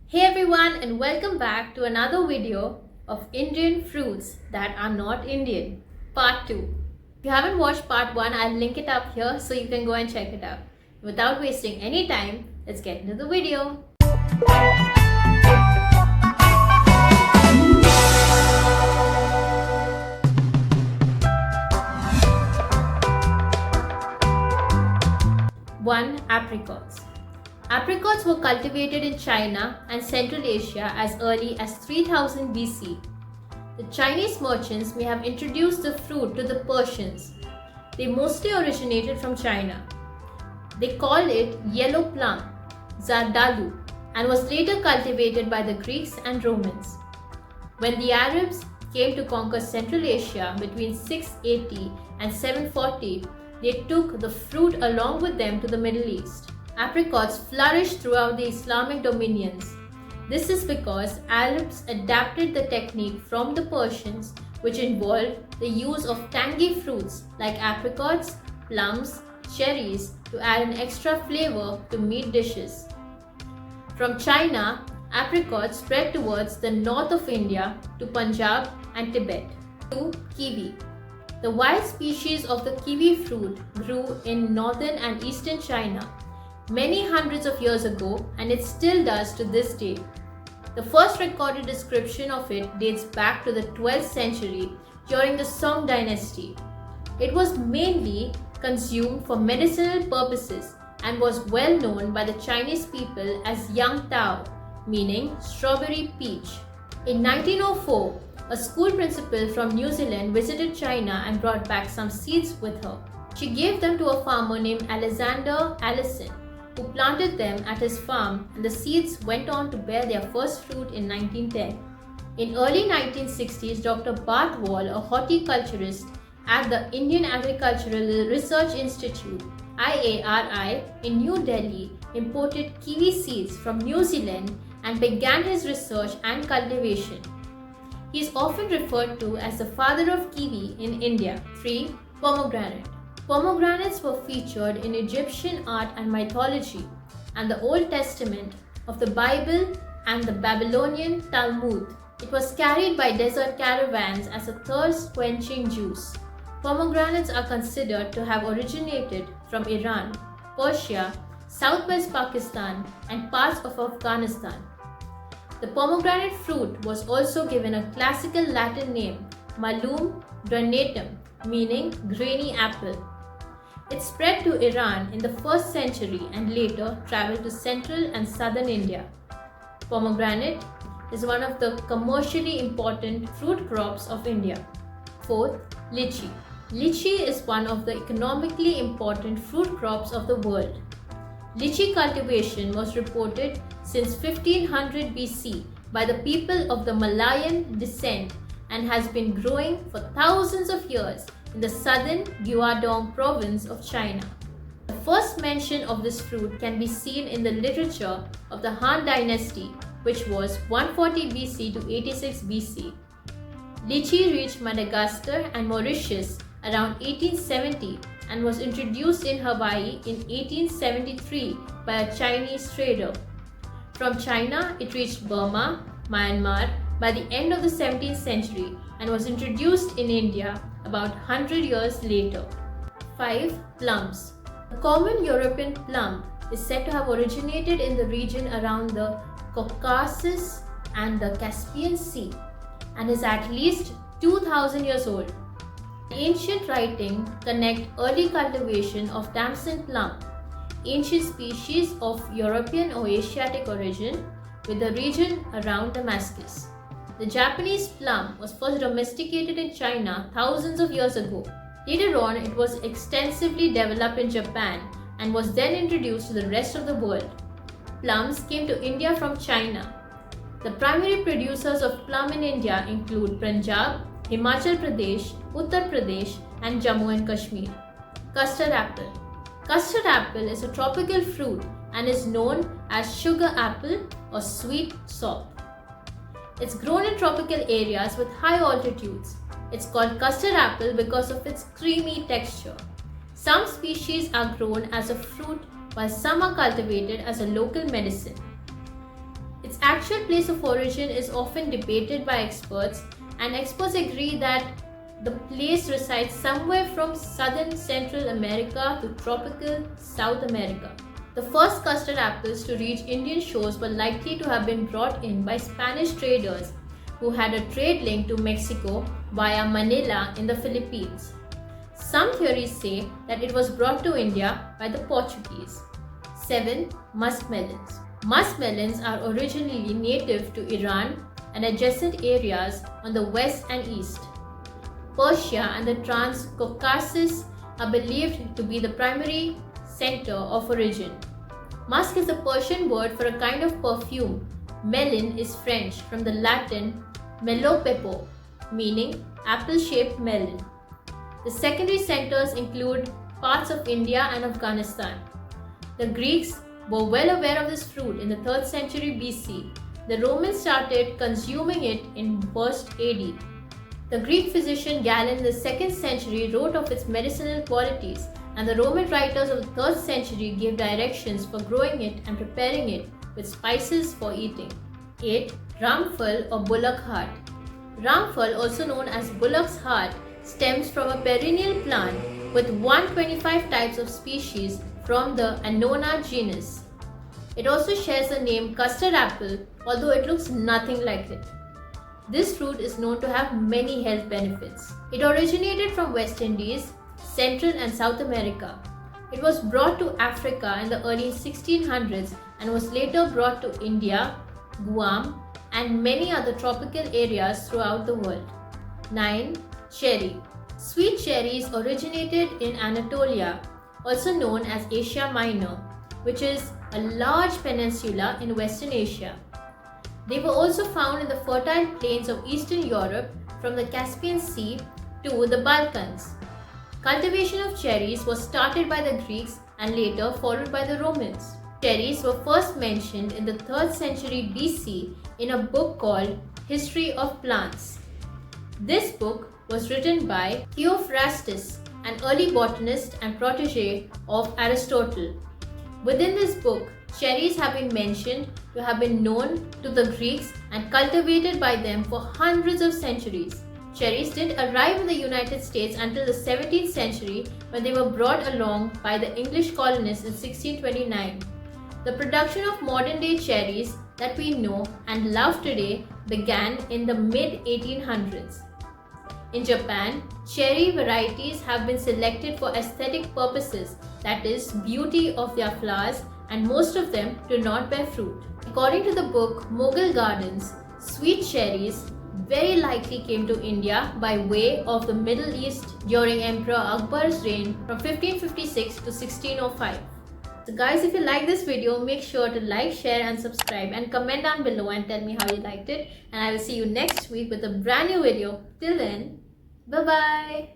Hey everyone, and welcome back to another video of Indian fruits that are not Indian, part 2. If you haven't watched part 1, I'll link it up here so you can go and check it out. Without wasting any time, let's get into the video. One, apricots. Apricots were cultivated in China and Central Asia as early as 3000 BC. The Chinese merchants may have introduced the fruit to the Persians. They mostly originated from China. They called it yellow plum, zardalu, and was later cultivated by the Greeks and Romans. When the Arabs came to conquer Central Asia between 680 and 740, they took the fruit along with them to the Middle East. Apricots flourished throughout the Islamic dominions. This is because Arabs adapted the technique from the Persians, which involved the use of tangy fruits like apricots, plums, cherries to add an extra flavor to meat dishes. From China, apricots spread towards the north of India to Punjab and Tibet. 2. Kiwi. The wild species of the kiwi fruit grew in northern and eastern China many hundreds of years ago, and it still does to this day. The first recorded description of it dates back to the 12th century during the Song dynasty. It was mainly consumed for medicinal purposes and was well known by the Chinese people as yang tao, meaning strawberry peach. In 1904, a school principal from New Zealand visited China and brought back some seeds with her. She gave them to a farmer named Alexander Allison, who planted them at his farm, and the seeds went on to bear their first fruit in 1910. In early 1960s, Dr. Bart Wall, a horticulturist at the Indian Agricultural Research Institute (IARI) in New Delhi, imported kiwi seeds from New Zealand and began his research and cultivation. He is often referred to as the father of kiwi in India. 3. Pomegranate. Pomegranates were featured in Egyptian art and mythology and the Old Testament of the Bible and the Babylonian Talmud. It was carried by desert caravans as a thirst-quenching juice. Pomegranates are considered to have originated from Iran, Persia, southwest Pakistan, and parts of Afghanistan. The pomegranate fruit was also given a classical Latin name, Malum granatum, meaning grainy apple. It spread to Iran in the 1st century and later traveled to central and southern India. Pomegranate is one of the commercially important fruit crops of India. 4th, lychee. Lychee is one of the economically important fruit crops of the world. Lychee cultivation was reported since 1500 BC by the people of the Malayan descent and has been growing for thousands of years in the southern Guangdong province of China. The first mention of this fruit can be seen in the literature of the Han Dynasty, which was 140 BC to 86 BC. Lychee reached Madagascar and Mauritius around 1870 and was introduced in Hawaii in 1873 by a Chinese trader. From China, it reached Burma, Myanmar by the end of the 17th century and was introduced in India about 100 years later. 5. Plums. The common European plum is said to have originated in the region around the Caucasus and the Caspian Sea and is at least 2000 years old. Ancient writings connect early cultivation of damson plum, ancient species of European or Asiatic origin, with the region around Damascus. The Japanese plum was first domesticated in China thousands of years ago. Later on, it was extensively developed in Japan and was then introduced to the rest of the world. Plums came to India from China. The primary producers of plum in India include Punjab, Himachal Pradesh, Uttar Pradesh, and Jammu and Kashmir. Custard apple. Custard apple is a tropical fruit and is known as sugar apple or sweet sop. It's grown in tropical areas with high altitudes. It's called custard apple because of its creamy texture. Some species are grown as a fruit while some are cultivated as a local medicine. Its actual place of origin is often debated by experts, and experts agree that the place resides somewhere from southern Central America to tropical South America. The first custard apples to reach Indian shores were likely to have been brought in by Spanish traders who had a trade link to Mexico via Manila in the Philippines. Some theories say that it was brought to India by the Portuguese. 7. Muskmelons. Muskmelons are originally native to Iran and adjacent areas on the west and east. Persia and the Transcaucasus are believed to be the primary center of origin. Musk is the Persian word for a kind of perfume. Melon is French from the Latin melopepo, meaning apple-shaped melon. The secondary centers include parts of India and Afghanistan. The Greeks were well aware of this fruit in the 3rd century BC. The Romans started consuming it in 1st AD. The Greek physician Galen in the 2nd century wrote of its medicinal qualities, and the Roman writers of the 3rd century gave directions for growing it and preparing it with spices for eating. 8. Ramphal or bullock heart. Ramphal, also known as bullock's heart, stems from a perennial plant with 125 types of species from the Annona genus. It also shares the name custard apple, although it looks nothing like it. This fruit is known to have many health benefits. It originated from West Indies, Central and South America. It was brought to Africa in the early 1600s and was later brought to India, Guam, and many other tropical areas throughout the world. 9. Cherry. Sweet cherries originated in Anatolia, also known as Asia Minor, which is a large peninsula in Western Asia. They were also found in the fertile plains of Eastern Europe from the Caspian Sea to the Balkans. Cultivation of cherries was started by the Greeks and later followed by the Romans. Cherries were first mentioned in the 3rd century BC in a book called History of Plants. This book was written by Theophrastus, an early botanist and protege of Aristotle. Within this book, cherries have been mentioned to have been known to the Greeks and cultivated by them for hundreds of centuries. Cherries didn't arrive in the United States until the 17th century, when they were brought along by the English colonists in 1629. The production of modern-day cherries that we know and love today began in the mid-1800s. In Japan, cherry varieties have been selected for aesthetic purposes, that is, beauty of their flowers, and most of them do not bear fruit. According to the book Mughal Gardens, sweet cherries very likely came to India by way of the Middle East during Emperor Akbar's reign from 1556 to 1605. So guys, if you like this video, make sure to like, share and subscribe, and comment down below and tell me how you liked it, and I will see you next week with a brand new video. Till then, bye bye.